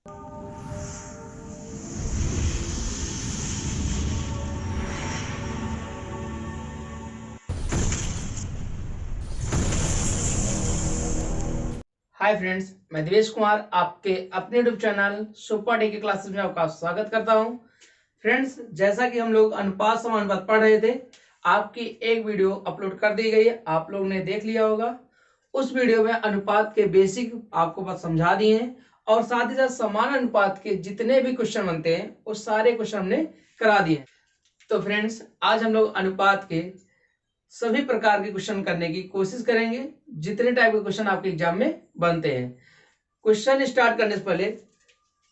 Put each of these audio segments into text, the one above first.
Hi friends, मैं देवेश कुमार आपके अपने यूट्यूब चैनल सुपर डी के क्लासेस में आपका स्वागत करता हूं। फ्रेंड्स, जैसा कि हम लोग अनुपात समानुपात पढ़ रहे थे, आपकी एक वीडियो अपलोड कर दी गई है, आप लोग ने देख लिया होगा। उस वीडियो में अनुपात के बेसिक आपको बस समझा दिए हैं और साथ ही साथ समान अनुपात के जितने भी क्वेश्चन बनते हैं वो सारे क्वेश्चन हमने करा दिए। तो फ्रेंड्स, आज हम लोग अनुपात के सभी प्रकार के क्वेश्चन करने की कोशिश करेंगे, जितने टाइप के क्वेश्चन आपके एग्जाम में बनते हैं। क्वेश्चन स्टार्ट करने से पहले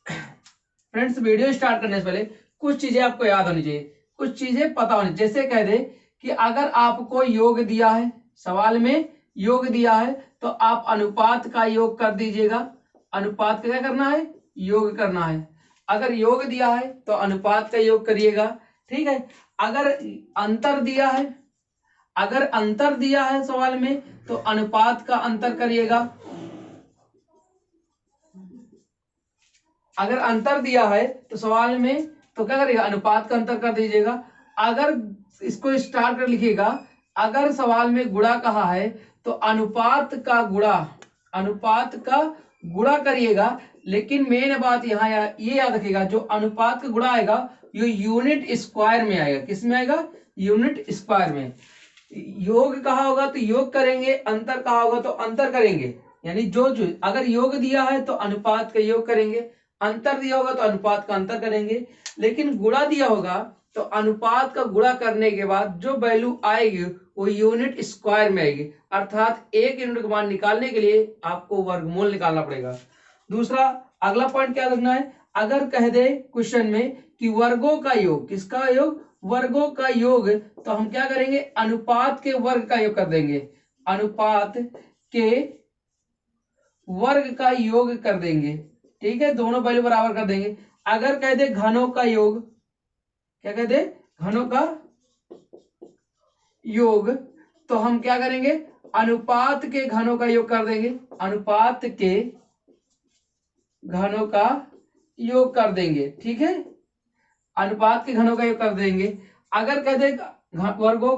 फ्रेंड्स, वीडियो स्टार्ट करने से पहले कुछ चीजें आपको याद होनी चाहिए, कुछ चीजें पता होनी। जैसे कह दे कि अगर आपको योग दिया है, सवाल में योग दिया है, तो आप अनुपात का योग कर दीजिएगा। अनुपात का क्या करना है? योग करना है। अगर योग दिया है तो अनुपात का योग करिएगा, ठीक है। अगर अंतर दिया है, अगर अंतर दिया है सवाल में, तो अनुपात का अंतर करिएगा। अगर अंतर दिया है तो सवाल में तो क्या करिएगा? अनुपात का अंतर कर दीजिएगा। अगर इसको स्टार कर लिखिएगा, अगर सवाल में गुणा कहा है तो अनुपात का गुणा, अनुपात का गुणा करिएगा। लेकिन मेन बात यहाँ ये याद रखिएगा, जो अनुपात का गुणा आएगा ये यूनिट स्क्वायर में आएगा। किस में आएगा? यूनिट स्क्वायर में। योग कहा होगा तो योग करेंगे, अंतर कहा होगा तो अंतर करेंगे। यानी जो अगर योग दिया है तो अनुपात का योग करेंगे, अंतर दिया होगा तो अनुपात का अंतर करेंगे। लेकिन गुणा दिया होगा तो अनुपात का गुणा करने के बाद जो वैल्यू आएगी वो यूनिट स्क्वायर में आएगी। अर्थात एक यूनिट का मान निकालने के लिए आपको वर्गमूल निकालना पड़ेगा। दूसरा, अगला पॉइंट क्या रखना है? अगर कह दे क्वेश्चन में कि वर्गों का योग, किसका योग? वर्गों का योग, तो हम क्या करेंगे? अनुपात के वर्ग का योग कर देंगे। अनुपात के वर्ग का योग कर देंगे, ठीक है। दोनों वैल्यू बराबर कर देंगे। अगर कह दे घनों का योग, क्या कह दे? घनों का योग, तो हम क्या करेंगे? अनुपात के घनों का योग कर देंगे। अनुपात के घनों का योग कर देंगे, ठीक है। अनुपात के घनों का योग कर देंगे। अगर कह दे वर्गों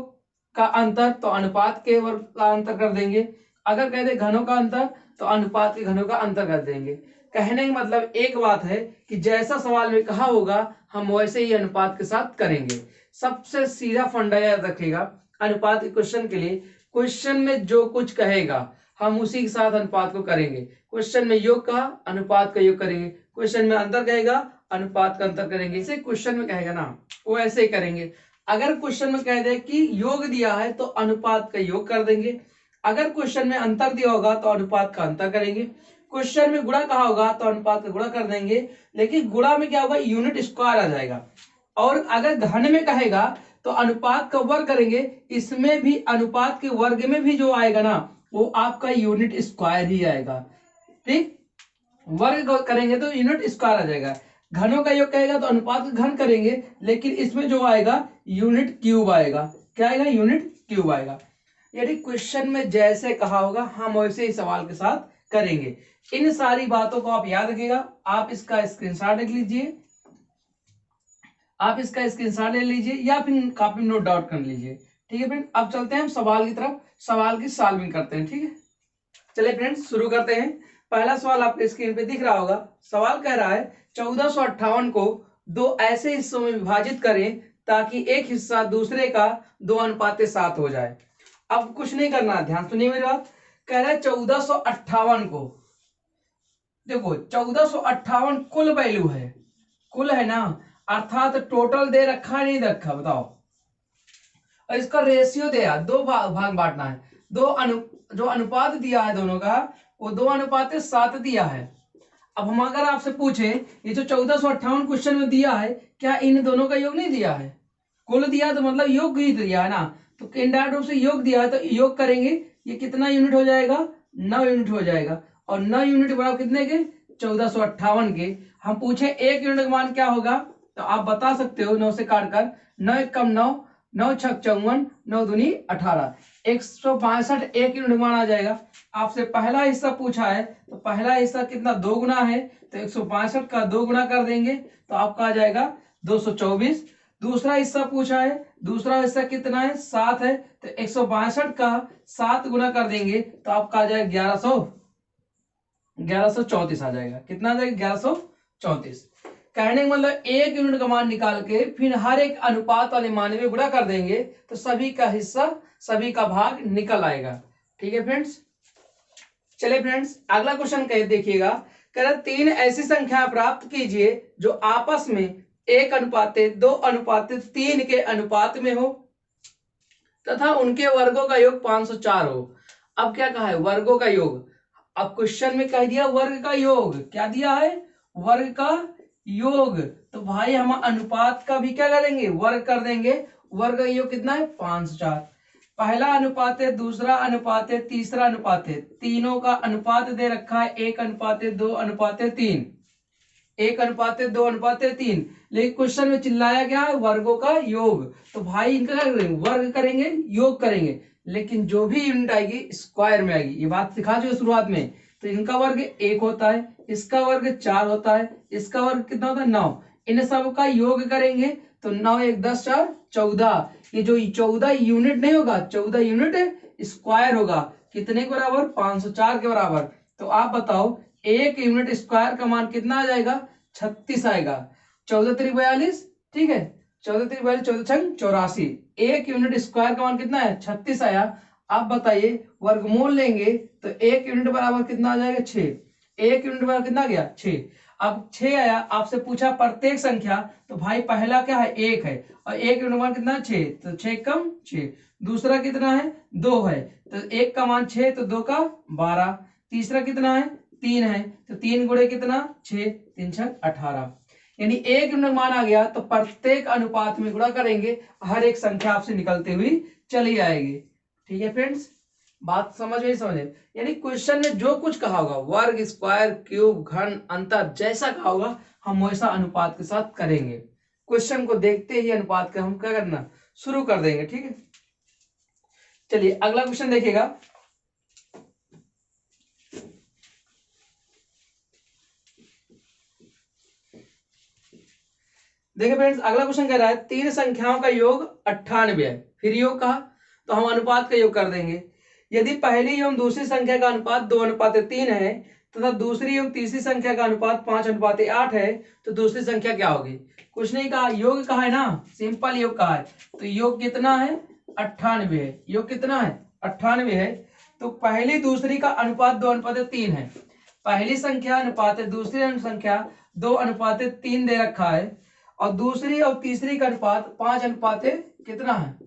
का अंतर, तो अनुपात के वर्ग का अंतर कर देंगे। अगर कह दे घनों का अंतर, तो अनुपात के घनों का अंतर कर देंगे। कहने का मतलब एक बात है कि जैसा सवाल में कहा होगा हम वैसे ही अनुपात के साथ करेंगे। सबसे सीधा फंडा याद रखिएगा अनुपात के क्वेश्चन के लिए, क्वेश्चन में जो कुछ कहेगा हम उसी के साथ अनुपात को करेंगे। क्वेश्चन में योग कहा, अनुपात का योग करेंगे। क्वेश्चन में अंतर कहेगा, अनुपात का अंतर करेंगे। इसे क्वेश्चन में कहेगा ना, वो ऐसे ही करेंगे। अगर क्वेश्चन में कह दे कि योग दिया है तो अनुपात का योग कर देंगे। अगर क्वेश्चन में अंतर दिया होगा तो अनुपात का अंतर करेंगे। क्वेश्चन में गुणा कहा होगा तो अनुपात का गुणा कर देंगे। लेकिन गुणा में क्या होगा? यूनिट स्क्वायर आ जाएगा। और अगर घन में कहेगा तो अनुपात का वर्ग करेंगे। इसमें भी अनुपात के वर्ग में भी जो आएगा ना, वो आपका यूनिट स्क्वायर ही आएगा, ठीक। वर्ग करेंगे तो यूनिट स्क्वायर आ जाएगा। घनों का योग कहेगा तो अनुपात घन करेंगे, लेकिन इसमें जो आएगा यूनिट क्यूब आएगा। क्या आएगा? यूनिट क्यूब आएगा। यदि क्वेश्चन में जैसे कहा होगा हम वैसे ही सवाल के साथ करेंगे। इन सारी बातों को आप याद रखिएगा। आप इसका स्क्रीनशॉट ले लीजिए, आप इसका स्क्रीनशॉट ले लीजिए या फिर कॉपी में नोट डाउन कर लीजिए, ठीक है फ्रेंड। अब चलते हैं हम सवाल की तरफ, सवाल की सॉल्विंग करते हैं, ठीक है। चलिए फ्रेंड्स, शुरू करते हैं। पहला सवाल आपके स्क्रीन पे दिख रहा होगा। सवाल कह रहा है 1458 को दो ऐसे हिस्सों में विभाजित करें ताकि एक हिस्सा दूसरे का 2:7 हो जाए। अब कुछ नहीं करना, ध्यान सुनिए मेरी बात। कह रहा है 1458 को, देखो 1458 कुल वैल्यू है, कुल है ना, अर्थात टोटल दे रखा नहीं दे रखा, बताओ। और इसका रेशियो दिया, दो भाग बांटना है। जो अनुपात दिया है दोनों का, वो 2:7 दिया है। अब हम अगर आपसे पूछे ये जो 1458 क्वेश्चन में दिया है, क्या इन दोनों का योग नहीं दिया है? कुल दिया तो मतलब योग ही दिया है ना, तो इनडायरेक्ट रूप से योग दिया है तो योग करेंगे। ये कितना यूनिट हो जाएगा? 9 यूनिट हो जाएगा। और 9 यूनिट बराबर कितने के? 1458 के। हम पूछे एक यूनिट का मान क्या होगा, तो आप बता सकते हो 9 से काट कर। 9 × 9 9 छक 54, 9 दूनी 18, 162 एक यूनिट मान आ जाएगा। आपसे पहला हिस्सा पूछा है तो पहला हिस्सा कितना 2 गुना है, तो 162 का 2 गुना कर देंगे तो आपका आ जाएगा 224। दूसरा हिस्सा पूछा है, दूसरा हिस्सा कितना है 7 है, तो 162 का 7 गुना कर देंगे तो आपका आ जाएगा 1134 आ जाएगा। कितना आ जाएगा 1134। कहने का मतलब एक यूनिट का मान निकाल के फिर हर एक अनुपात वाले मान में गुणा कर देंगे तो सभी का हिस्सा सभी का भाग निकल आएगा। ठीक है फ्रेंड्स। चलिए फ्रेंड्स अगला क्वेश्चन कह देखिएगा, कह रहा 3 ऐसी संख्या प्राप्त कीजिए जो आपस में 1:2:3 के अनुपात में हो तथा उनके वर्गों का योग 504 हो। अब क्या कहा है वर्गों का योग। अब क्वेश्चन में कह दिया वर्ग का योग, क्या दिया है वर्ग का योग, तो भाई हम अनुपात का भी क्या करेंगे वर्ग कर देंगे। वर्ग का योग कितना है 504। पहला अनुपात है, दूसरा अनुपात है, तीसरा अनुपात है, तीनों का अनुपात दे रखा है 1:2:3, 1:2:3। लेकिन क्वेश्चन में चिल्लाया गया है वर्गों का योग, तो भाई इनका क्या करेंगे वर्ग करेंगे योग करेंगे, लेकिन जो भी यूनिट आएगी स्क्वायर में आएगी। ये बात सिखा जो शुरुआत में, तो इनका वर्ग 1 होता है, इसका वर्ग 4 होता है, इसका वर्ग कितना होता है 9। इन सब का योग करेंगे तो 9 1 10 4 14। ये जो 14 यूनिट नहीं होगा, 14 यूनिट स्क्वायर होगा, कितने के बराबर 504 के बराबर। तो आप बताओ एक यूनिट स्क्वायर का मान कितना आ जाएगा 36 आएगा। 14 3 42, ठीक है 14 3 42 14 छंग 84। एक यूनिट स्क्वायर का मान कितना है 36 आया। आप बताइए वर्गमूल लेंगे तो एक यूनिट बराबर कितना आ जाएगा 6। एक यूनिट बराबर कितना गया 6। अब 6 आया, आपसे पूछा प्रत्येक संख्या, तो भाई पहला क्या है 1 है और एक यूनिट मान कितना 6, तो 6 कम 6। दूसरा कितना है 2 है, तो 1 का मान 6 तो 2 का 12। तीसरा कितना है 3 है, तो 3 गुणे कितना 6 3 6 18। यानी एक यूनिट मान आ गया तो प्रत्येक अनुपात में गुणा करेंगे, हर एक संख्या आपसे निकलती हुई चली आएगी। ठीक है फ्रेंड्स, बात समझ में समझे। यानी क्वेश्चन में जो कुछ कहा होगा वर्ग स्क्वायर क्यूब घन अंतर जैसा कहा होगा हम वैसा अनुपात के साथ करेंगे। क्वेश्चन को देखते ही अनुपात का हम क्या करना शुरू कर देंगे। ठीक है, चलिए अगला क्वेश्चन देखिएगा। देखिए फ्रेंड्स अगला क्वेश्चन कह रहा है 3 संख्याओं का योग 98 है। फिर योग कहा तो हम अनुपात का योग कर देंगे। यदि पहली एवं दूसरी संख्या का अनुपात 2:3 है तथा दूसरी एवं तीसरी संख्या का अनुपात 5:8 है तो दूसरी संख्या क्या होगी। कुछ नहीं कहा, योग कहा है ना, सिंपल योग कहा है। तो योग कितना है 98 है। योग कितना है 98 है। तो पहली दूसरी का अनुपात 2:3 है। पहली संख्या अनुपात है, दूसरी संख्या 2:3 दे रखा है और दूसरी और तीसरी का अनुपात 5 कितना है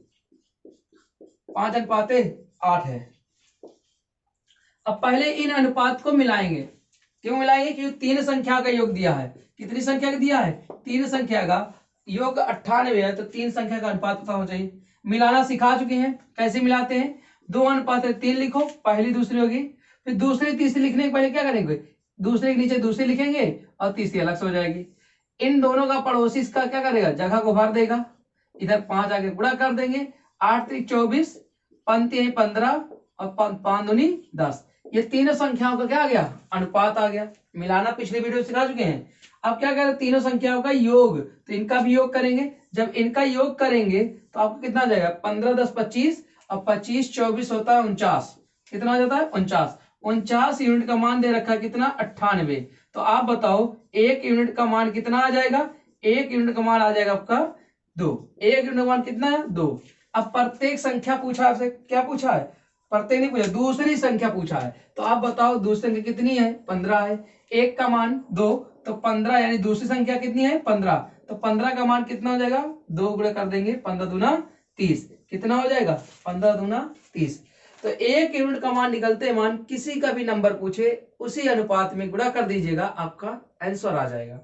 5:8 है। अब पहले इन अनुपात को मिलाएंगे। क्यों मिलाएंगे, क्योंकि 3 संख्या का योग दिया है। कितनी संख्या का दिया है 3 संख्या का योग 98 है, तो 3 संख्या का अनुपात पता होना चाहिए। मिलाना सिखा चुके हैं, कैसे मिलाते हैं 2:3 लिखो, पहली दूसरी होगी। फिर दूसरी तीसरी लिखने के पहले क्या करेंगे दूसरे के नीचे दूसरी लिखेंगे और तीसरी अलग से हो जाएगी। इन दोनों का पड़ोसी इसका क्या करेगा जगह को भर देगा, इधर 5 आगे गुणा कर देंगे। 8 3 24, पंक्ति 15 और 5 दूनी 10। ये तीनों संख्याओं का क्या आ गया अनुपात आ गया। मिलाना पिछले वीडियो सिखा चुके हैं। अब क्या करें तीनों संख्याओं का योग, तो इनका भी योग करेंगे। जब इनका योग करेंगे तो आपको कितना आ जाएगा 15 10 25 और 25 24 होता है 49। कितना हो जाता है 49। 49 यूनिट का मान दे रखा है कितना 98। तो आप बताओ एक यूनिट का मान कितना आ जाएगा, एक यूनिट का मान आ जाएगा आपका 2। एक यूनिट का मान कितना है 2। अब प्रत्येक संख्या पूछा है आपसे, क्या पूछा है प्रत्येक नहीं पूछा, दूसरी संख्या पूछा है। तो आप बताओ दूसरी संख्या कितनी है 15 है। एक का मान 2 तो 15, यानी दूसरी संख्या कितनी है 15। तो 15 का मान कितना हो जाएगा 2 गुणा कर देंगे 15 दूना 30। कितना हो जाएगा 15 दूना 30। तो एक यूनिट का मान निकलते मान किसी का भी नंबर पूछे उसी अनुपात में गुणा कर दीजिएगा, आपका आंसर आ जाएगा।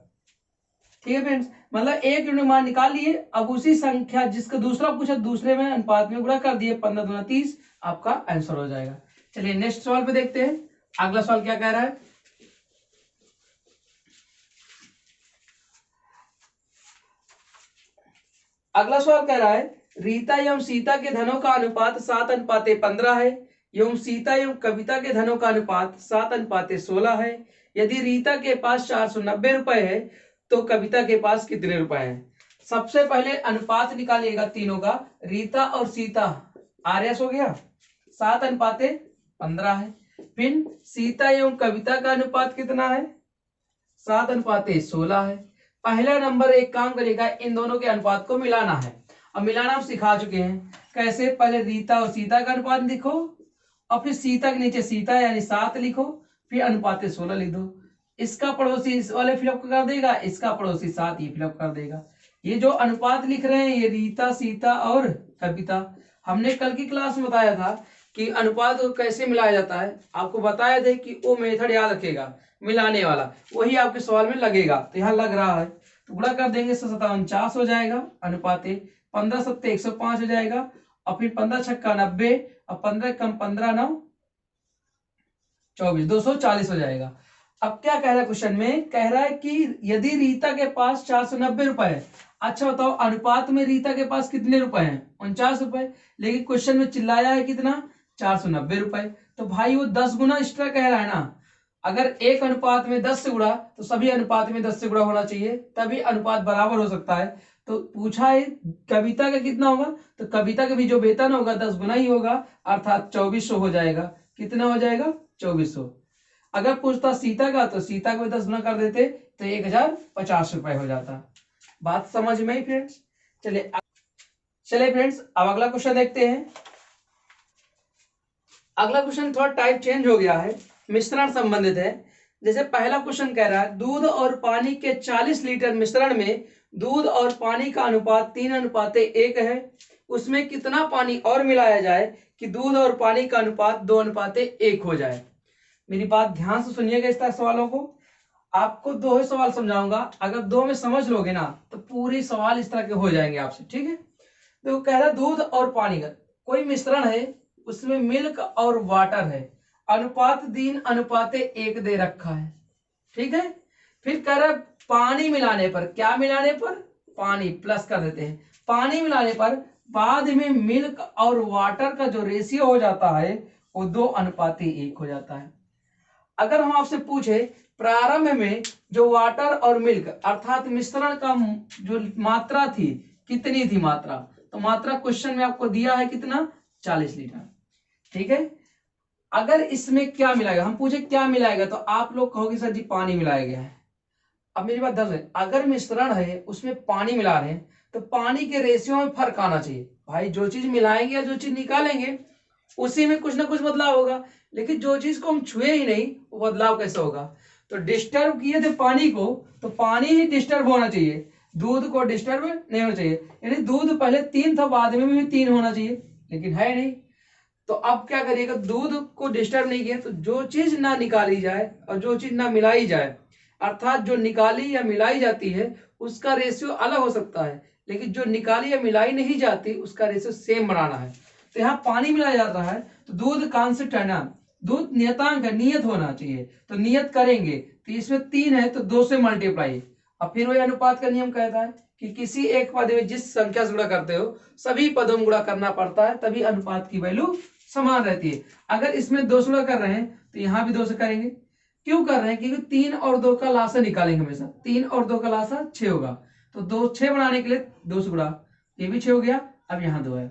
ठीक है फ्रेंड्स, मतलब एक यूनिट मान निकाल लिए, अब उसी संख्या जिसका दूसरा पूछा दूसरे में अनुपात में गुणा कर दिए 15 दूना 30, आपका आंसर हो जाएगा। चलिए नेक्स्ट सवाल पे देखते हैं। अगला सवाल क्या कह रहा है, अगला सवाल कह रहा है रीता एवं सीता के धनों का अनुपात 7:15 है एवं सीता एवं कविता के धनों का अनुपात 7:16 है। यदि रीता के पास 490 रुपए है तो कविता के पास कितने रुपए हैं? सबसे पहले अनुपात निकालिएगा तीनों का। रीता और सीता आर्यस हो गया, 7:15 है। फिर सीता एवं कविता का अनुपात कितना है? 7:16 है। पहला नंबर एक काम करेगा, इन दोनों के अनुपात को मिलाना है। अब मिलाना हम सिखा चुके हैं कैसे। पहले रीता और सीता का अनुपात लिखो और फिर सीता के नीचे सीता यानी 7 लिखो, फिर अनुपात 16 लिख दो। इसका पड़ोसी इस वाले फिलअप कर देगा, इसका पड़ोसी 7 ये फिलअप कर देगा। ये जो अनुपात लिख रहे हैं ये रीता, सीता और कविता। हमने कल की क्लास में बताया था कि अनुपात को कैसे मिलाया जाता है। आपको बताया था कि वो मेथड याद रखेगा मिलाने वाला, वही आपके सवाल में लगेगा। तो यहाँ लग रहा है तो गुणा कर देंगे, 7×7 हो जाएगा अनुपाते, 15×7 105 हो जाएगा और फिर 15×6 90 और 15 कम 15 9 24 240 हो जाएगा। अब क्या कह रहा है क्वेश्चन में? कह रहा है कि यदि रीता के पास 490 रुपए है। अच्छा बताओ अनुपात में रीता के पास कितने रुपए हैं? 49 रुपए। लेकिन क्वेश्चन में चिल्लाया है कितना? 490 रुपए। तो भाई वो 10 गुना एक्स्ट्रा कह रहा है ना। अगर एक अनुपात में 10 से गुणा तो सभी अनुपात में 10 से गुणा होना चाहिए, तभी अनुपात बराबर हो सकता है। तो पूछा है कविता का कितना होगा, तो कविता का भी जो वेतन होगा 10 गुना ही होगा, अर्थात 2400 हो जाएगा। कितना हो जाएगा? 2400। अगर पूछता सीता का तो सीता को 10 गुना कर देते तो 1050 रुपए हो जाता। बात समझ में ही फ्रेंड्स? चले फ्रेंड्स अब अगला क्वेश्चन देखते हैं। अगला क्वेश्चन थोड़ा टाइप चेंज हो गया है, मिश्रण संबंधित है। जैसे पहला क्वेश्चन कह रहा है दूध और पानी के 40 लीटर मिश्रण में दूध और पानी का अनुपात 3:1 है। उसमें कितना पानी और मिलाया जाए कि दूध और पानी का अनुपात 2:1 हो जाए? मेरी बात ध्यान से सुनिएगा इस तरह सवालों को। आपको 2 ही सवाल समझाऊंगा, अगर 2 में समझ लोगे ना तो पूरी सवाल इस तरह के हो जाएंगे आपसे, ठीक है। तो कह रहा है दूध और पानी का कोई मिश्रण है, उसमें मिल्क और वाटर है, अनुपात 3:1 दे रखा है, ठीक है। फिर कह रहा है पानी मिलाने पर, क्या मिलाने पर? पानी प्लस कर देते हैं। पानी मिलाने पर बाद में मिल्क और वाटर का जो रेशियो हो जाता है वो 2:1 हो जाता है। अगर हम आपसे पूछे प्रारंभ में जो वाटर और मिल्क अर्थात मिश्रण का जो मात्रा थी कितनी थी मात्रा, तो मात्रा क्वेश्चन में आपको दिया है कितना? 40 लीटर, ठीक है। अगर इसमें क्या मिलाएगा, हम पूछे क्या मिलाएगा तो आप लोग कहोगे सर जी पानी मिलाया गया है। अब मेरी बात ध्यान से, अगर मिश्रण है उसमें पानी मिला रहे हैं तो पानी के रेशियो में फर्क आना चाहिए। भाई जो चीज मिलाएंगे या जो चीज निकालेंगे उसी में कुछ ना कुछ बदलाव होगा, लेकिन जो चीज को हम छुए ही नहीं वो बदलाव कैसे होगा? तो डिस्टर्ब किए थे पानी को तो पानी ही डिस्टर्ब होना चाहिए, दूध को डिस्टर्ब नहीं होना चाहिए। यानी दूध पहले 3 था, बाद में भी 3 होना चाहिए, लेकिन है नहीं। तो अब क्या करिएगा, दूध को डिस्टर्ब नहीं किया तो जो चीज ना निकाली जाए और जो चीज ना मिलाई जाए, अर्थात जो निकाली या मिलाई जाती है उसका रेशियो अलग हो सकता है, लेकिन जो निकाली या मिलाई नहीं जाती उसका रेशियो सेम बनाना है। तो यहाँ पानी मिलाया जाता है तो दूध कांस्टेंट है ना, दूध नियतांक है, नियत होना चाहिए। तो नियत करेंगे तो इसमें 3 है तो 2 से मल्टीप्लाई। अब फिर वही अनुपात का नियम कहता है कि किसी एक पद में जिस संख्या से गुणा करते हो सभी पदों में गुणा करना पड़ता है, तभी अनुपात की वैल्यू समान रहती है। अगर इसमें 2 से गुणा कर रहे हैं तो यहाँ भी 2 से करेंगे। क्यों कर रहे हैं? क्योंकि 3 और 2 का लासा निकालेंगे हमेशा। 3 और 2 का लासा 6 होगा, तो 2 6 बनाने के लिए 2 से गुणा, ये भी 6 हो गया। अब यहाँ 2 है।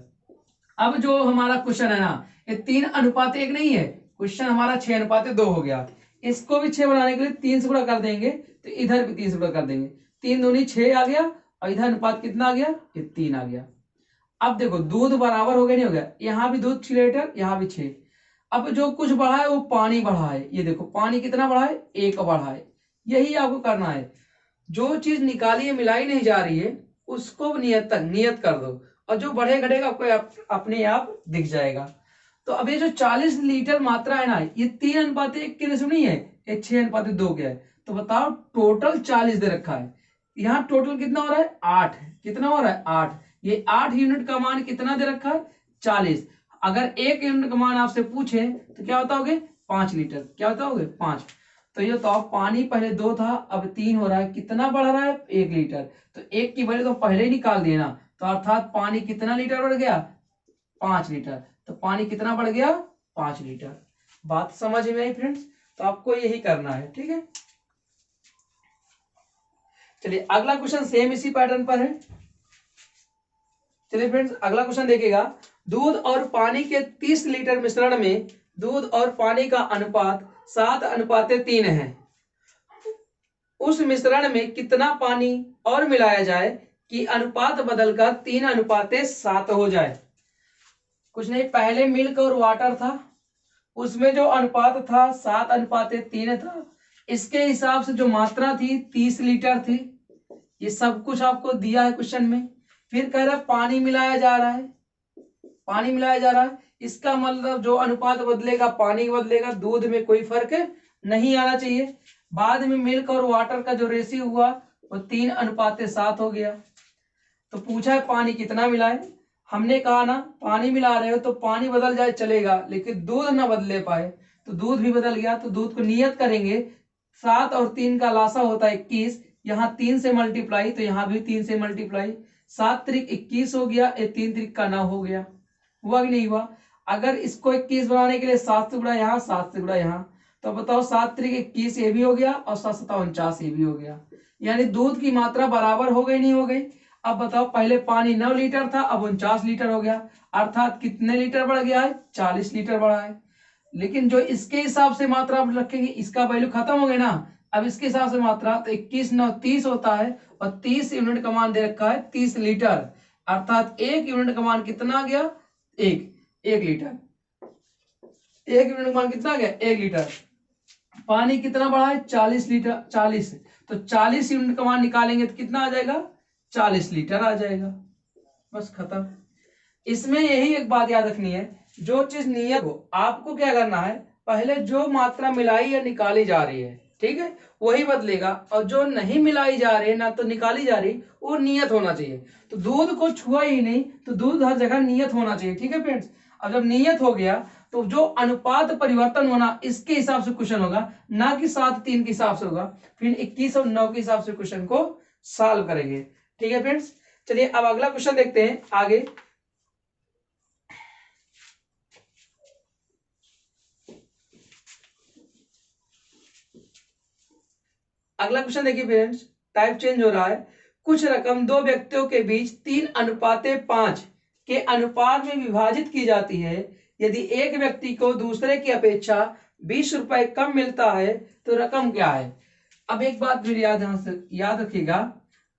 अब जो हमारा क्वेश्चन है ना, ये 3:1 नहीं है, क्वेश्चन हमारा 6:2 हो गया। इसको भी 6 बनाने के लिए 3 से गुणा कर देंगे तो इधर भी 3 से गुणा कर देंगे। 3 दूनी 6 आ गया और इधर अनुपात कितना आ गया? ये 3 आ गया। अब देखो दूध बराबर हो गया नहीं हो गया? यहाँ भी दूध 6 लीटर, यहाँ भी 6। अब जो कुछ बढ़ा है वो पानी बढ़ा है। ये देखो पानी कितना बढ़ा है? 1 बढ़ा है। यही आपको करना है, जो चीज निकाली है मिलाई नहीं जा रही है उसको नियत तक नियत कर दो और जो बढ़े घटेगा आपको अपने आप दिख जाएगा। तो अब ये जो 40 लीटर मात्रा है ना, ये 3:1 के रेशियो नहीं है, ये 6:2 के है। तो बताओ टोटल 40 दे रखा है, यहाँ टोटल कितना हो रहा है? 8। कितना हो रहा है? 8। ये 8 यूनिट का मान कितना दे रखा है? 40। अगर 1 यूनिट का मान आपसे पूछे तो क्या बताओगे? 5 लीटर। क्या बताओगे? 5। तो ये तो पानी पहले 2 था अब 3 हो रहा है, कितना बढ़ रहा है? 1 लीटर। तो 1 की वैल्यू तो पहले ही निकाल दिए ना, तो अर्थात पानी कितना लीटर बढ़ गया, 5 लीटर। तो पानी कितना बढ़ गया, 5 लीटर। बात समझ में आई फ्रेंड्स? तो आपको यही करना है, ठीक है। चलिए अगला क्वेश्चन सेम इसी पैटर्न पर है। चलिए फ्रेंड्स अगला क्वेश्चन देखिएगा, दूध और पानी के 30 लीटर मिश्रण में दूध और पानी का अनुपात 7:3 है। उस मिश्रण में कितना पानी और मिलाया जाए कि अनुपात बदलकर 3:7 हो जाए। कुछ नहीं, पहले मिल्क और वाटर था, उसमें जो अनुपात था 7:3 था। इसके हिसाब से जो मात्रा थी 30 लीटर थी। ये सब कुछ आपको दिया है क्वेश्चन में। फिर कह रहा है पानी मिलाया जा रहा है, पानी मिलाया जा रहा है। इसका मतलब जो अनुपात बदलेगा पानी बदलेगा, दूध में कोई फर्क नहीं आना चाहिए। बाद में मिल्क और वाटर का जो रेशियो हुआ वो 3:7 हो गया। तो पूछा है पानी कितना मिलाए। हमने कहा ना पानी मिला रहे हो तो पानी बदल जाए चलेगा, लेकिन दूध ना बदले पाए। तो दूध भी बदल गया, तो दूध को नियत करेंगे। 7 और 3 का लासा होता है 21, यहाँ 3 से मल्टीप्लाई तो यहाँ भी 3 से मल्टीप्लाई। 7 त्रिक 21 हो गया, 3 त्रिक का 9 हो गया। हुआ कि नहीं हुआ? अगर इसको 21 बनाने के लिए 7 से गुणा यहाँ, 7 से गुणा यहाँ, तो बताओ 7 त्रिक 21 ये भी हो गया और 7 7 49 ये भी हो गया। यानी दूध की मात्रा बराबर हो गई, नहीं हो गई? अब बताओ, पहले पानी 9 लीटर था, अब 49 लीटर हो गया, अर्थात कितने लीटर बढ़ गया है, 40 लीटर बढ़ा है। लेकिन जो इसके हिसाब से मात्रा आप रखेंगे, इसका वैल्यू खत्म हो गई ना। अब इसके हिसाब से मात्रा तो 21 9 30 होता है, और 30 यूनिट का मान दे रखा है 30 लीटर, अर्थात 1 यूनिट का मान कितना आ गया, 1 लीटर। 1 यूनिट का मान कितना आ गया, 1 लीटर। पानी कितना बढ़ा है, 40 लीटर, 40। तो 40 यूनिट का मान निकालेंगे तो कितना आ जाएगा, 40 लीटर आ जाएगा। बस खत्म। इसमें यही एक बात याद रखनी है, जो चीज नियत हो आपको क्या करना है, पहले जो मात्रा मिलाई या निकाली जा रही है, ठीक है, वही बदलेगा। और जो नहीं मिलाई जा रही है ना तो निकाली जा रही, वो नियत होना चाहिए। तो दूध को छुआ ही नहीं, तो दूध हर जगह नियत होना चाहिए, ठीक है फ्रेंड्स। अब जब नियत हो गया तो जो अनुपात परिवर्तन होना इसके हिसाब से क्वेश्चन होगा, ना कि 7 3 के हिसाब से होगा। फिर 21 और 9 के हिसाब से क्वेश्चन को सॉल्व करेंगे, ठीक है फ्रेंड्स। चलिए अब अगला क्वेश्चन देखते हैं आगे। अगला क्वेश्चन देखिए फ्रेंड्स, टाइप चेंज हो रहा है। कुछ रकम दो व्यक्तियों के बीच 3:5 के अनुपात में विभाजित की जाती है। यदि एक व्यक्ति को दूसरे की अपेक्षा 20 रुपए कम मिलता है तो रकम क्या है। अब एक बात फिर याद रखिएगा,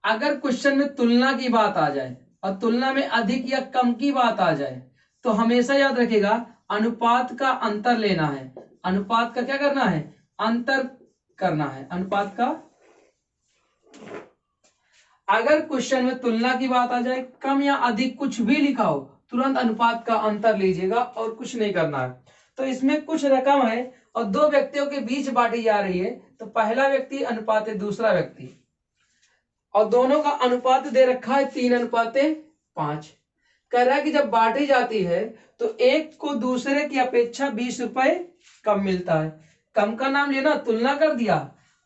अगर क्वेश्चन में तुलना की बात आ जाए और तुलना में अधिक या कम की बात आ जाए, तो हमेशा याद रखिएगा अनुपात का अंतर लेना है। अनुपात का क्या करना है, अंतर करना है, अनुपात का। अगर क्वेश्चन में तुलना की बात आ जाए, कम या अधिक कुछ भी लिखा हो, तुरंत अनुपात का अंतर लीजिएगा और कुछ नहीं करना है। तो इसमें कुछ रकम है और दो व्यक्तियों के बीच बांटी जा रही है, तो पहला व्यक्ति अनुपात दूसरा व्यक्ति, और दोनों का अनुपात दे रखा है 3:5। कह रहा है कि जब बांटी जाती है तो एक को दूसरे की अपेक्षा 20 रुपए कम मिलता है। कम का नाम लेना, तुलना कर दिया।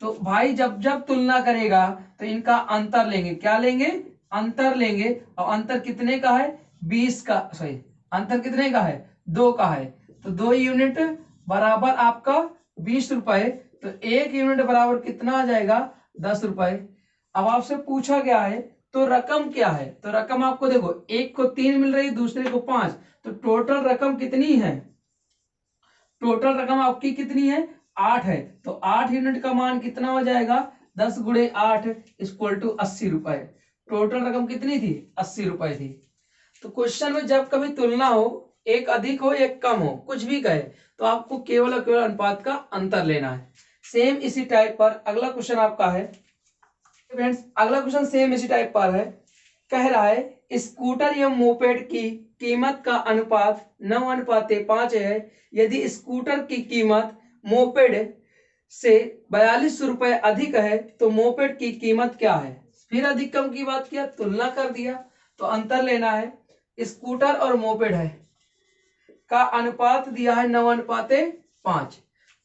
तो भाई जब जब तुलना करेगा तो इनका अंतर लेंगे। क्या लेंगे, अंतर लेंगे। और अंतर कितने का है, 20 का, सॉरी अंतर कितने का है, 2 का है। तो 2 यूनिट बराबर आपका 20 रुपए। तो 1 यूनिट बराबर कितना आ जाएगा, 10 रुपए। अब आपसे पूछा गया है तो रकम क्या है, तो रकम आपको देखो, एक को 3 मिल रही है, दूसरे को 5, तो टोटल रकम कितनी है, टोटल रकम आपकी कितनी है, 8 है। तो 8 यूनिट का मान कितना हो जाएगा, 10 गुणे 8 इक्वल टू 80 रुपए। टोटल रकम कितनी थी, 80 रुपए थी। तो क्वेश्चन में जब कभी तुलना हो, एक अधिक हो एक कम हो, कुछ भी कहे, तो आपको केवल और केवल अनुपात का अंतर लेना है। सेम इसी टाइप पर अगला क्वेश्चन आपका है फ्रेंड्स। अगला क्वेश्चन सेम इसी टाइप पर है। कह रहा है स्कूटर या मोपेड की कीमत का अनुपात 9:5 है। यदि स्कूटर की कीमत मोपेड से 42 रुपए अधिक है तो मोपेड की कीमत क्या है। फिर अधिक कम की बात किया, तुलना कर दिया, तो अंतर लेना है। स्कूटर और मोपेड है का अनुपात दिया है 9:5,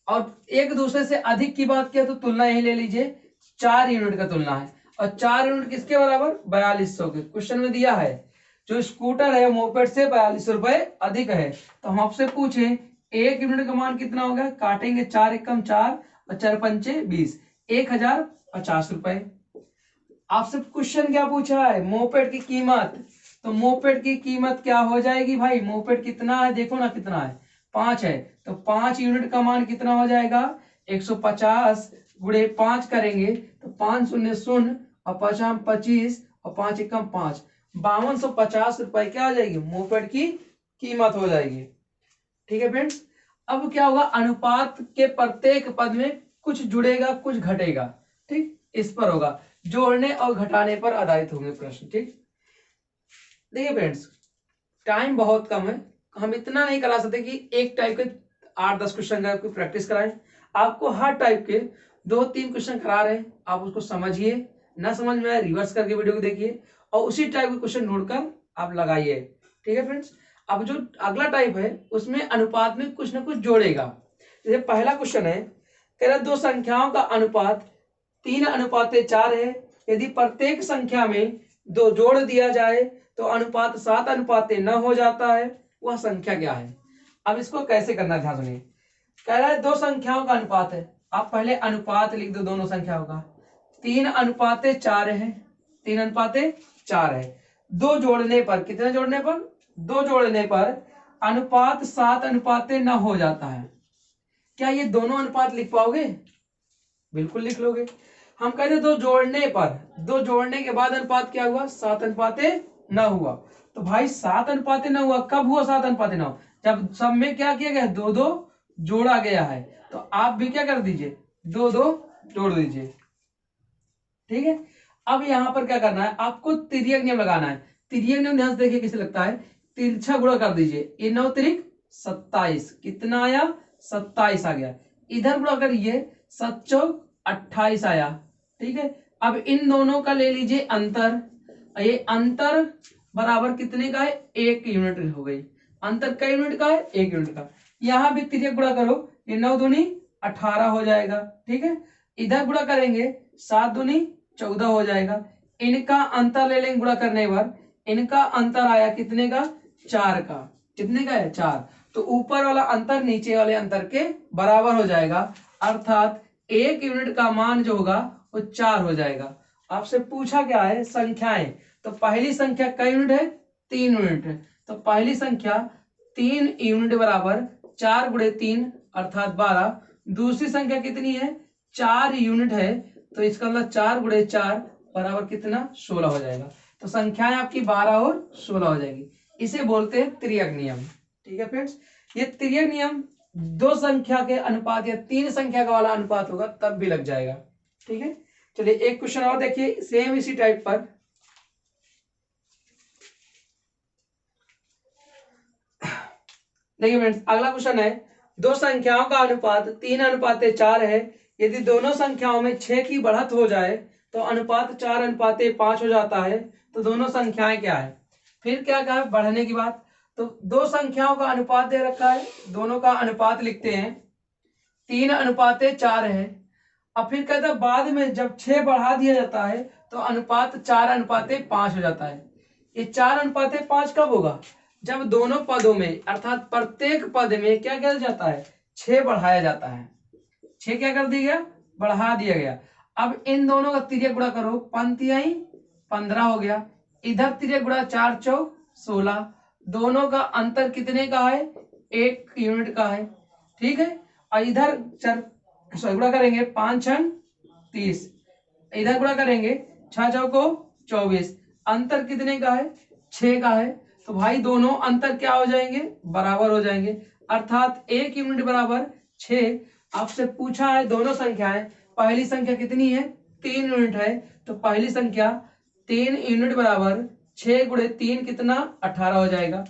और एक दूसरे से अधिक की बात किया तो तुलना यही ले लीजिए, 4 यूनिट का तुलना है। और 4 यूनिट किसके बराबर? 4200 के। क्वेश्चन में दिया है जो स्कूटर है मोपेड से 4200 रुपए अधिक है, तो हम आपसे पूछे 1 यूनिट का मान कितना होगा? काटेंगे 4 एकम 4 और 4 पंचे 20, 1050 रुपए। आपसे क्वेश्चन क्या पूछा है? मोपेड की कीमत। तो मोपेड की कीमत क्या हो जाएगी भाई? मोपेड कितना है देखो ना, कितना है? 5 है, तो 5 यूनिट का मान कितना हो जाएगा? 150 गुणे 5 करेंगे तो 5 शून्य शून्य और 5 25 और 5 एकम 5, 5250 रुपए क्या हो जाएगी? मोपेड की कीमत हो जाएगी। ठीक है फ्रेंड्स। अब क्या होगा? अनुपात के प्रत्येक पद में कुछ जुड़ेगा कुछ घटेगा। ठीक, इस पर होगा, जोड़ने और घटाने पर आधारित होंगे प्रश्न। ठीक, देखिए फ्रेंड्स, टाइम बहुत कम है, हम इतना नहीं करा सकते कि एक टाइप के 8-10 क्वेश्चन का प्रैक्टिस कराएं। आपको हर टाइप के 2-3 क्वेश्चन करा रहे हैं, आप उसको समझिए, ना समझ में आए रिवर्स करके वीडियो को देखिए और उसी टाइप के क्वेश्चन ढूंढकर आप लगाइए। ठीक है फ्रेंड्स। अब जो अगला टाइप है उसमें अनुपात में कुछ ना कुछ जोड़ेगा। जैसे पहला क्वेश्चन है, कह रहा दो संख्याओं का अनुपात 3:4 है, यदि प्रत्येक संख्या में 2 जोड़ दिया जाए तो अनुपात 7:9 हो जाता है, वह संख्या क्या है? अब इसको कैसे करना है ध्यान सुनिए। कह रहा है दो संख्याओं का अनुपात है, आप पहले अनुपात लिख दो दोनों संख्याओं का। 3:4 है, 3:4 है। 2 जोड़ने पर, कितने जोड़ने पर? 2 जोड़ने पर अनुपात 7:9 हो जाता है। क्या ये दोनों अनुपात लिख पाओगे? बिल्कुल लिख लोगे। हम कहते दो जोड़ने पर, 2 जोड़ने के बाद अनुपात क्या हुआ? 7:9 हुआ। तो भाई 7:9 हुआ, कब हुआ 7:9? जब सब में क्या किया गया? 2-2 जोड़ा गया है। तो आप भी क्या कर दीजिए? 2-2 जोड़ दीजिए। ठीक है। अब यहां पर क्या करना है? आपको तिर्यक नियम लगाना है। तिर्यक नियम ध्यान से देखिए कैसे लगता है। तिरछा गुणा कर दीजिए, ये 9 तिरिक 27, कितना आया? 27 आ गया। इधर गुणा करिए, 7 चौक 28 आया। ठीक है। अब इन दोनों का ले लीजिए अंतर, ये अंतर बराबर कितने का है? 1 यूनिट हो गई। अंतर कई यूनिट का है? 1 यूनिट का। यहां भी तिर्यक गुणा करो, ये 9 दूनी 18 हो जाएगा। ठीक है। इधर गुणा करेंगे, 7 दूनी 14 हो जाएगा। इनका अंतर ले लेंगे गुणा करने पर, इनका अंतर आया कितने का? 4 का। कितने का है? 4। तो ऊपर वाला अंतर नीचे वाले अंतर के बराबर हो जाएगा, अर्थात 1 यूनिट का मान जो होगा वो 4 हो जाएगा। आपसे पूछा क्या है? संख्याएं। तो पहली संख्या कई यूनिट है? 3 यूनिट है। तो पहली संख्या 3 यूनिट बराबर 4 गुणे 3 अर्थात 12। दूसरी संख्या कितनी है? 4 यूनिट है, तो इसका मतलब 4 गुणे 4 बराबर कितना? 16 हो जाएगा। तो संख्याएं आपकी 12 और 16 हो जाएगी। इसे बोलते हैं तिर्यक नियम। ठीक है फ्रेंड्स। ये तिर्यक नियम 2 संख्या के अनुपात या 3 संख्या का वाला अनुपात होगा तब भी लग जाएगा। ठीक है। चलिए एक क्वेश्चन और देखिए सेम इसी टाइप पर। देखिए फ्रेंड्स, अगला क्वेश्चन है, दो संख्याओं का अनुपात 3:4 है, यदि दोनों संख्याओं में 6 की बढ़त हो जाए तो अनुपात 4:5 हो जाता है, तो दोनों संख्याएं क्या है? फिर क्या कहा? बढ़ने की बात। तो दो संख्याओं का अनुपात दे रखा है, दोनों का अनुपात लिखते हैं, 3:4 है। अब फिर कहता है बाद में जब 6 बढ़ा दिया जाता है तो अनुपात 4:5 हो जाता है। ये 4:5 कब होगा? जब दोनों पदों में अर्थात प्रत्येक पद में क्या किया जाता है? 6 बढ़ाया जाता है। 6 क्या कर दिया गया? बढ़ा दिया गया। अब इन दोनों का तिर्यक गुणा करो, पंक्तियां 15 हो गया। इधर तिर्यक गुणा 4 चौक 16। दोनों का अंतर कितने का है? 1 यूनिट का है। ठीक है। और इधर गुणा करेंगे 5 छंग 30, इधर गुणा करेंगे 6 चौको 24। अंतर कितने का है? 6 का है। तो भाई दोनों अंतर क्या हो जाएंगे? बराबर हो जाएंगे, अर्थात 1 यूनिट बराबर 6। आपसे पूछा है दोनों संख्याएं, पहली संख्या कितनी है? 3 यूनिट है, तो पहली संख्या 3 यूनिट बराबर 6 गुणे 3 कितना? 18 हो जाएगा।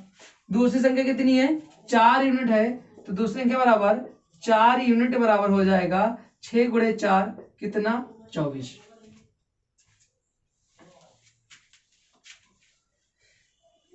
दूसरी संख्या कितनी है? 4 यूनिट है, तो दूसरी संख्या बराबर 4 यूनिट बराबर हो जाएगा 6 गुणे 4 कितना? 24।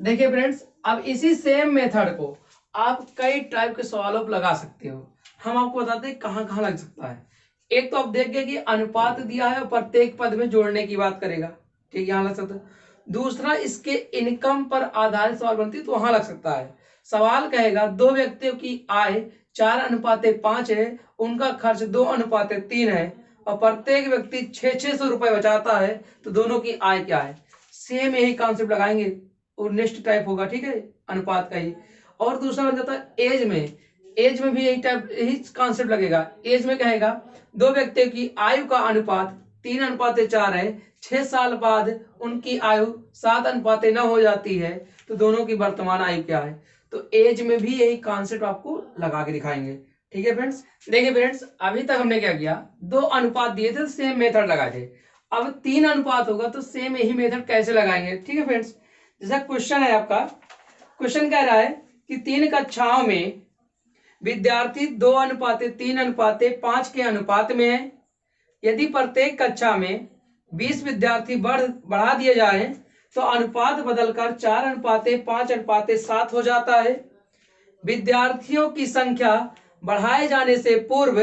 देखिए फ्रेंड्स, अब इसी सेम मेथड को आप कई टाइप के सवालों पर लगा सकते हो। हम आपको बताते हैं कहां कहां लग सकता है। एक तो आप देख गए कि अनुपात दिया है और प्रत्येक पद में जोड़ने की बात करेगा, ठीक, यहाँ लग सकता है। दूसरा, इसके इनकम पर आधारित सवाल बनती है तो वहां लग सकता है। सवाल कहेगा दो व्यक्तियों की आय 4:5 है, उनका खर्च 2:3 है और प्रत्येक व्यक्ति 600 रुपए बचाता है, तो दोनों की आय क्या है। सेम यही कॉन्सेप्ट लगाएंगे और नेक्स्ट टाइप होगा, ठीक है, अनुपात का ही। और दूसरा बन जाता है एज में। एज में भी यही टाइप यही कॉन्सेप्ट लगेगा। एज में कहेगा दो व्यक्तियों की आयु का अनुपात 3:4 है, 6 साल बाद उनकी आयु 7:9 हो जाती है, तो दोनों की वर्तमान आयु क्या है। तो एज में भी यही कॉन्सेप्ट आपको लगा के दिखाएंगे, ठीक है फ्रेंड्स। देखिए फ्रेंड्स, अभी तक हमने क्या किया, 2 अनुपात दिए थे, सेम मेथड लगाए थे। अब 3 अनुपात होगा तो सेम यही मेथड कैसे लगाएंगे, ठीक है फ्रेंड्स। जैसा क्वेश्चन है आपका, क्वेश्चन कह रहा है कि 3 कक्षाओं में विद्यार्थी 2:3:5 के अनुपात में है। यदि प्रत्येक कक्षा में 20 विद्यार्थी बढ़ा दिए जाए तो अनुपात बदलकर 4:5:7 हो जाता है। विद्यार्थियों की संख्या बढ़ाए जाने से पूर्व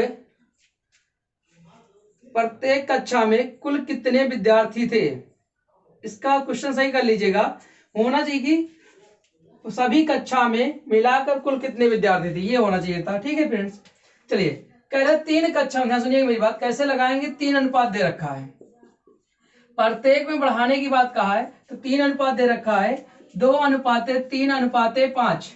प्रत्येक कक्षा में कुल कितने विद्यार्थी थे। इसका क्वेश्चन सही कर लीजिएगा, होना चाहिए कि सभी कक्षा में मिलाकर कुल कितने विद्यार्थी थे, ये होना चाहिए था, ठीक है फ्रेंड्स। चलिए, कह रहे 3 कक्षा में, सुनिएगा मेरी बात, कैसे लगाएंगे। 3 अनुपात दे रखा है, प्रत्येक में बढ़ाने की बात कहा है, तो 3 अनुपात दे रखा है, 2:3:5,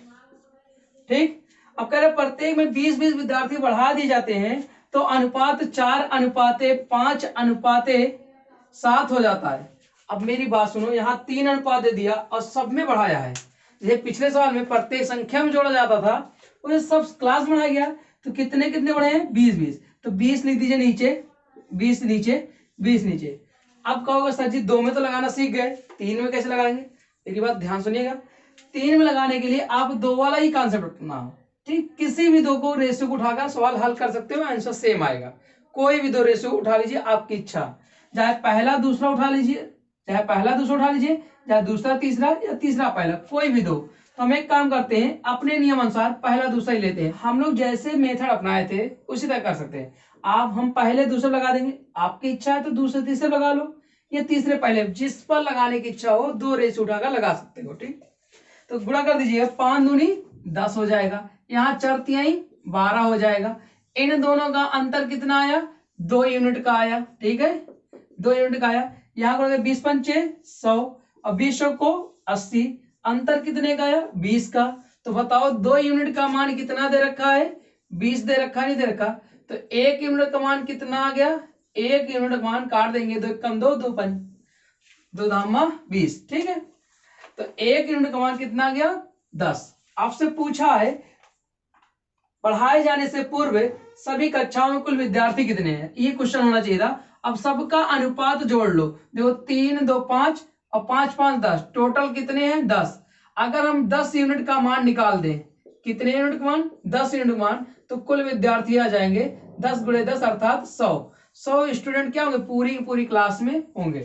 ठीक। अब कह रहे प्रत्येक में 20-20 विद्यार्थी बढ़ा दिए जाते हैं तो अनुपात 4:5:7 हो जाता है। अब मेरी बात सुनो, यहाँ 3 अनुपात दे दिया और सब में बढ़ाया है। जैसे पिछले सवाल में प्रत्येक संख्या में जोड़ा जाता था, वो सब क्लास बढ़ा गया, तो कितने कितने बढ़े हैं, 20-20, तो 20 लिख दीजिए नीचे, 20 नीचे, 20 नीचे। अब कहोगे सर जी 2 में तो लगाना सीख गए, 3 में कैसे लगाएंगे। मेरी बात ध्यान सुनिएगा, 3 में लगाने के लिए आप 2 वाला ही कॉन्सेप्ट रखना हो, ठीक। किसी भी 2 को रेशियो को उठाकर सवाल हल कर सकते हो, आंसर सेम आएगा। कोई भी 2 रेशियो उठा लीजिए, आपकी इच्छा, चाहे पहला दूसरा उठा लीजिए, चाहे पहला दूसरा उठा लीजिए, चाहे दूसरा तीसरा या तीसरा पहला, कोई भी 2। तो हम एक काम करते हैं, अपने नियम अनुसार पहला दूसरा ही लेते हैं। हम लोग जैसे मेथड अपनाए थे उसी तरह कर सकते हैं। आप हम पहले दूसरे लगा देंगे, आपकी इच्छा है तो दूसरे तीसरे लगा लो, या तीसरे पहले, जिस पर लगाने की इच्छा हो 2 रेशियो उठाकर लगा सकते हो, ठीक। तो गुणा कर दीजिएगा, 5 दूनी 10 हो जाएगा, यहाँ 4 तिहाई 12 हो जाएगा। इन दोनों का अंतर कितना आया, 2 यूनिट का आया, ठीक है, 2 यूनिट का आया। यहाँ करोगे 20 पंचे 100 और 20 को 80, अंतर कितने का आया, 20 का। तो बताओ 2 यूनिट का मान कितना दे रखा है, 20 दे रखा, नहीं दे रखा, तो 1 यूनिट का मान कितना आ गया, 1 यूनिट मान काट देंगे, 2 कम 2, 2 5, 2 धामा 20, ठीक है। तो 1 यूनिट का मान कितना आ गया, 10। आपसे पूछा है पढ़ाए जाने से पूर्व सभी कक्षाओं में कुल विद्यार्थी कितने हैं, ये क्वेश्चन होना चाहिए था। अब सबका अनुपात जोड़ लो, देखो 3, 2, 5 और 5, 5, 10, टोटल कितने हैं, 10। अगर हम 10 यूनिट का मान निकाल दें, कितने यूनिट का मान, 10 यूनिट मान, तो कुल विद्यार्थी आ जाएंगे 10 × 10 अर्थात 100। 100 स्टूडेंट क्या होंगे, पूरी पूरी क्लास में होंगे।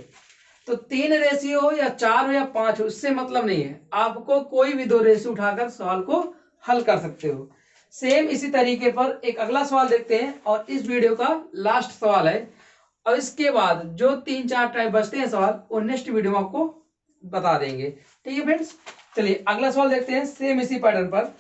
तो 3 रेशियो हो या 4 हो या 5 हो, उससे मतलब नहीं है, आपको कोई भी 2 रेशियो उठाकर सवाल को हल कर सकते हो। सेम इसी तरीके पर एक अगला सवाल देखते हैं और इस वीडियो का लास्ट सवाल है, और इसके बाद जो 3-4 टाइप बचते हैं सवाल, वो नेक्स्ट वीडियो में आपको बता देंगे, ठीक है फ्रेंड्स। चलिए अगला सवाल देखते हैं सेम इसी पैटर्न पर।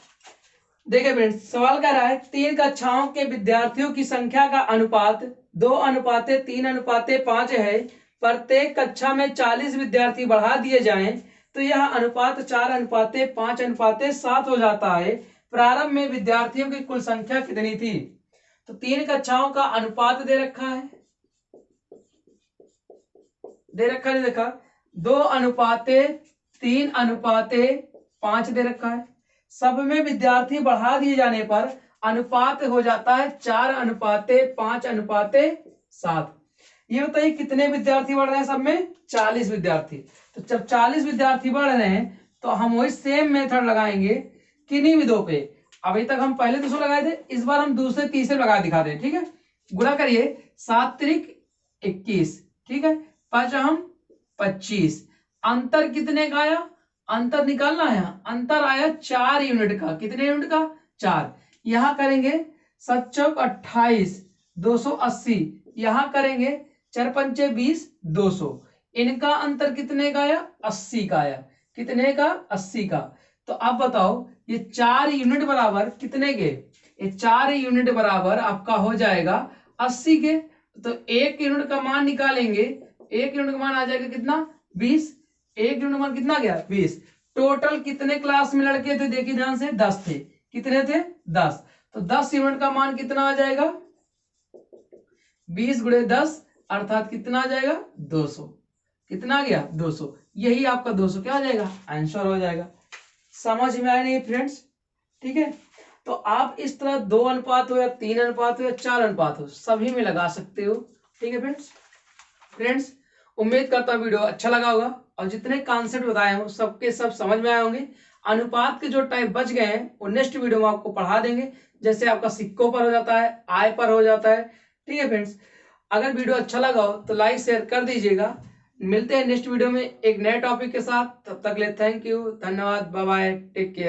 देखिए फ्रेंड्स, सवाल कह रहा है 3 कक्षाओं के विद्यार्थियों की संख्या का अनुपात 2:3:5 है। प्रत्येक कक्षा में 40 विद्यार्थी बढ़ा दिए जाएं तो यह अनुपात 4:5:7 हो जाता है। प्रारंभ में विद्यार्थियों की कुल संख्या कितनी थी। तो 3 कक्षाओं का अनुपात दे रखा है, नहीं देखा, 2:3:5 दे रखा है। सब में विद्यार्थी बढ़ा दिए जाने पर अनुपात हो जाता है 4:5:7। ये बताइए कितने विद्यार्थी बढ़ रहे हैं, सब में 40 विद्यार्थी। तो जब 40 विद्यार्थी बढ़ रहे हैं तो हम वही सेम मेथड लगाएंगे किन्हीं विधों पे। अभी तक हम पहले दूसरे लगाए थे, इस बार हम दूसरे तीसरे लगा दिखा रहे हैं, ठीक है। गुणा करिए, 7 त्रिक 21, ठीक है, 5 हम 25, अंतर कितने का आया, अंतर निकालना है, अंतर आया 4 यूनिट का। कितने यूनिट का, 4। यहां करेंगे 7 चौक 28, 280 यहां करेंगे, 4 पंचे 20, 200। इनका अंतर कितने का आया? 80 का आया। कितने का? 80 का। तो अब बताओ ये 4 यूनिट बराबर कितने के? ये 4 यूनिट बराबर आपका हो जाएगा 80 के। तो 1 यूनिट का मान निकालेंगे, 1 यूनिट का मान आ जाएगा कितना? 20। 1 यूनिट का मान कितना गया? 20। टोटल कितने क्लास में लड़के थे? देखिए ध्यान से, 10 थे। कितने थे? 10। तो 10 यूनिट का मान कितना आ जाएगा? 20 गुणे 10 अर्थात कितना आ जाएगा? 200। कितना आ गया? 200। यही आपका 200 क्या आ जाएगा? आंसर हो जाएगा। समझ में आया नहीं फ्रेंड्स? ठीक है, तो आप इस तरह 2 अनुपात हो या 3 अनुपात हो या 4 अनुपात हो, सभी में लगा सकते हो। ठीक है फ्रेंड्स, उम्मीद करता हूं वीडियो अच्छा लगा होगा और जितने कॉन्सेप्ट बताए हो सबके सब समझ में आए होंगे। अनुपात के जो टाइप बच गए हैं वो नेक्स्ट वीडियो में आपको पढ़ा देंगे, जैसे आपका सिक्कों पर हो जाता है, आय पर हो जाता है। ठीक है फ्रेंड्स, अगर वीडियो अच्छा लगा हो तो लाइक शेयर कर दीजिएगा। मिलते हैं नेक्स्ट वीडियो में एक नए टॉपिक के साथ। तब तक ले थैंक यू, धन्यवाद, बाय बाय, टेक केयर।